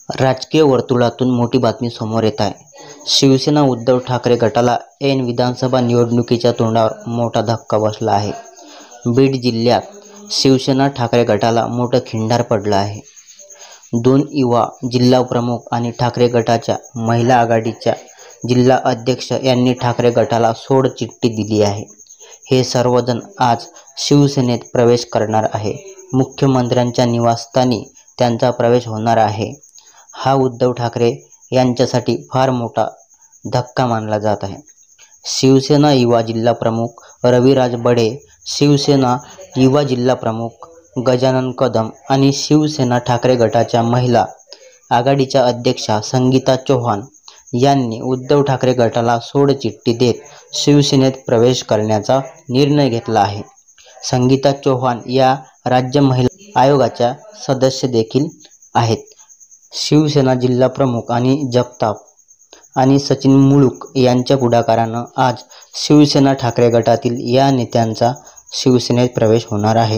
राजकीय वर्तुळातून मोठी बातमी समोर येत आहे. शिवसेना उद्धव ठाकरे गटाला ऐन विधानसभा निवडणुकीच्या तोंडावर मोठा धक्का बसला आहे. बीड जिल्ह्यात शिवसेना ठाकरे गटाला मोठं खिंडार पडलं आहे. 2 युवा जिल्हाप्रमुख आणि ठाकरे गटाच्या महिला आघाडीच्या जिल्हा अध्यक्ष यांनी ठाकरे गटाला सोडचिठ्ठी दिली आहे. हे सर्वजण आज शिवसेनेत प्रवेश करणार आहे. मुख्यमंत्र्यांच्या निवासस्थानी त्यांचा प्रवेश होणार आहे. हा उद्धव ठाकरे यांच्यासाठी फार मोठा धक्का मानला जात आहे. शिवसेना युवा जिल्हाप्रमुख रविराज बढे, शिवसेना युवा जिल्हाप्रमुख गजानन कदम आणि शिवसेना ठाकरे गटाच्या महिला आघाडीच्या अध्यक्षा संगीता चौहान यांनी उद्धव ठाकरे गटाला सोडचिठ्ठी देत शिवसेनेत प्रवेश करण्याचा निर्णय घेतला आहे. संगीता चौहान या राज्य महिला आयोगाच्या सदस्य देखील आहेत. शिवसेना जिल्हाप्रमुख आणि जगताप आणि सचिन मुळूक यांच्या पुढाकारानं आज शिवसेना ठाकरे गटातील या नेत्यांचा शिवसेनेत प्रवेश होणार आहे.